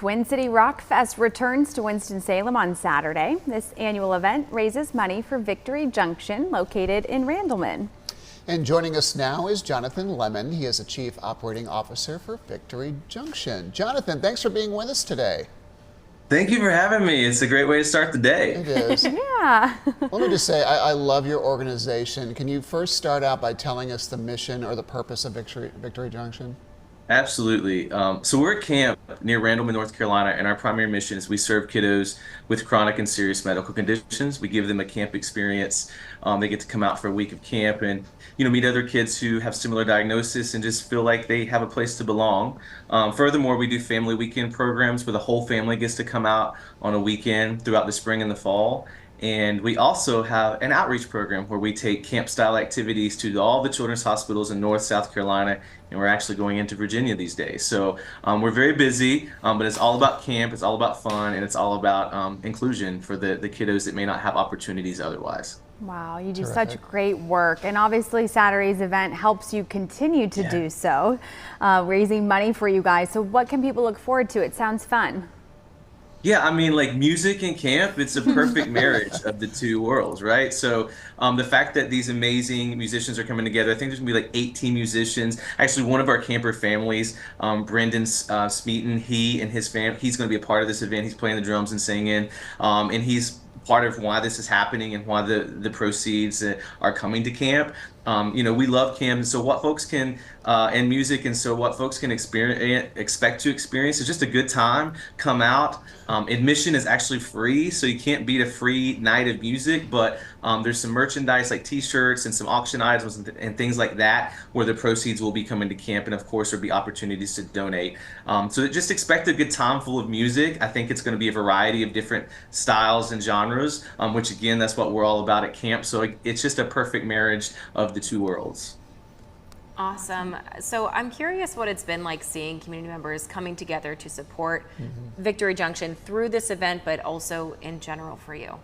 Twin City Rock Fest returns to Winston-Salem on Saturday. This annual event raises money for Victory Junction, located in Randleman. And joining us now is Jonathan Lemon. He is the Chief Operating Officer for Victory Junction. Jonathan, thanks for being with us today. Thank you for having me. It's a great way to start the day. It is. Yeah. Let me just say, I love your organization. Can you first start out by telling us the mission or the purpose of Victory Junction? Absolutely. So we're at camp near Randleman, North Carolina, and our primary mission is we serve kiddos with chronic and serious medical conditions. We give them a camp experience. They get to come out for a week of camp and meet other kids who have similar diagnosis and just feel like they have a place to belong. Furthermore, we do family weekend programs where the whole family gets to come out on a weekend throughout the spring and the fall. And we also have an outreach program where we take camp-style activities to all the children's hospitals in North South Carolina, and we're actually going into Virginia these days. So we're very busy, but it's all about camp, it's all about fun, and it's all about inclusion for the kiddos that may not have opportunities otherwise. Wow, you do Terrific. such great work, and obviously Saturday's event helps you continue to do so, raising money for you guys. So what can people look forward to? It sounds fun. Yeah, I mean, like music and camp, it's a perfect marriage of the two worlds, right? So the fact that these amazing musicians are coming together, I think there's gonna be like 18 musicians. Actually, one of our camper families, Brendan Smeaton, he and his fam, he's gonna be a part of this event. He's playing the drums and singing, and he's part of why this is happening and why the proceeds are coming to camp. We love camp, and so what folks can and music, and so what folks can expect to experience is just a good time. Come out. Admission is actually free, so you can't beat a free night of music, but there's some merchandise like t-shirts and some auction items and things like that where the proceeds will be coming to camp, and of course there'll be opportunities to donate. So just expect a good time full of music. I think it's going to be a variety of different styles and genres, which again, that's what we're all about at camp. So it's just a perfect marriage of the two worlds. Awesome. So I'm curious what it's been like seeing community members coming together to support Victory Junction through this event, but also in general for you.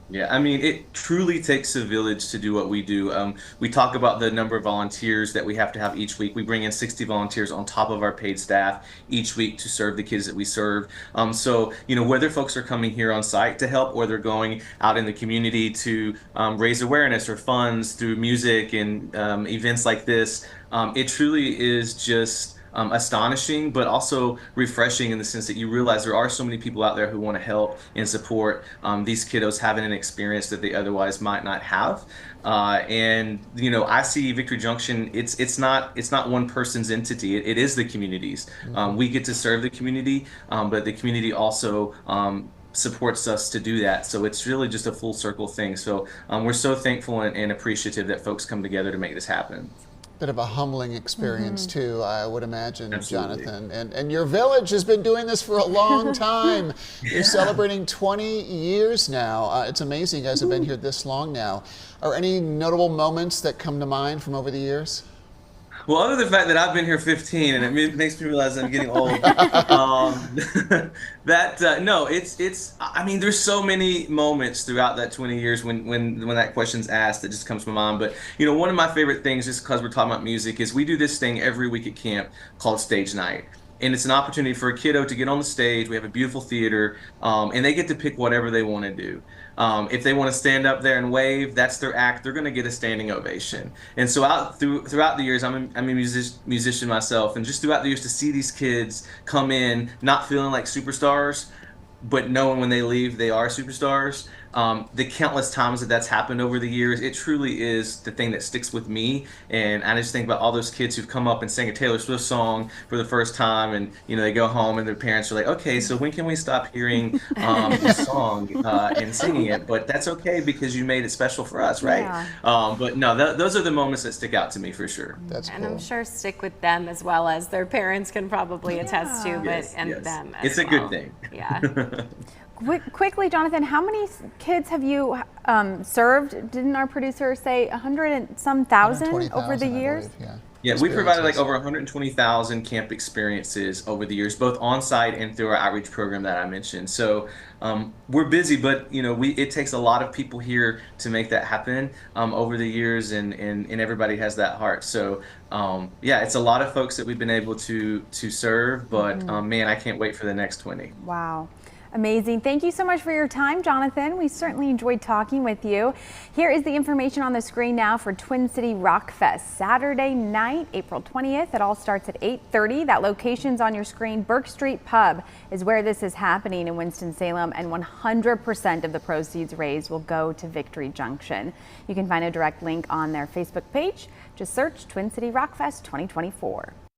Yeah, I mean, it truly takes a village to do what we do. We talk about the number of volunteers that we have to have each week. We bring in 60 volunteers on top of our paid staff each week to serve the kids that we serve. So, whether folks are coming here on site to help or they're going out in the community to raise awareness or funds through music and events like this, it truly is just astonishing, but also refreshing in the sense that you realize there are so many people out there who want to help and support these kiddos having an experience that they otherwise might not have. I see Victory Junction, it's not one person's entity. It is the community's. We get to serve the community, but the community also supports us to do that. So it's really just a full circle thing. So we're so thankful and appreciative that folks come together to make this happen. Bit of a humbling experience too, I would imagine. Absolutely. Jonathan. And your village has been doing this for a long time. You're celebrating 20 years now. It's amazing you guys have been here this long now. Are any notable moments that come to mind from over the years? Well, other than the fact that I've been here 15, and it makes me realize I'm getting old. No, I mean, there's so many moments throughout that 20 years when that question's asked that just comes to my mind. But one of my favorite things, just because we're talking about music, is we do this thing every week at camp called Stage Night. And it's an opportunity for a kiddo to get on the stage. We have a beautiful theater, and they get to pick whatever they want to do. If they want to stand up there and wave, that's their act. They're going to get a standing ovation. And so throughout the years, I'm a musician myself, and just throughout the years to see these kids come in not feeling like superstars, but knowing when they leave they are superstars. The countless times that's happened over the years, it truly is the thing that sticks with me. And I just think about all those kids who've come up and sang a Taylor Swift song for the first time, and they go home and their parents are like, okay, so when can we stop hearing the song and singing it? But that's okay because you made it special for us, right? Yeah. But no, those are the moments that stick out to me for sure. That's And cool. I'm sure stick with them as well as their parents can probably attest to, but Yes. them as It's a well. good thing. Yeah. Quickly, Jonathan, how many kids have you served? Didn't our producer say 100 and some thousand over the 120,000, I years? believe, yeah. Yeah, we provided like experiences. over 120,000 camp experiences over the years, both on site and through our outreach program that I mentioned. So we're busy, but it takes a lot of people here to make that happen over the years, and everybody has that heart. So yeah, it's a lot of folks that we've been able to serve, but man, I can't wait for the next 20. Wow. Amazing. Thank you so much for your time, Jonathan. We certainly enjoyed talking with you. Here is the information on the screen now for Twin City Rock Fest. Saturday night, April 20th. It all starts at 8:30. That location's on your screen. Burke Street Pub is where this is happening in Winston-Salem, and 100% of the proceeds raised will go to Victory Junction. You can find a direct link on their Facebook page. Just search Twin City Rock Fest 2024.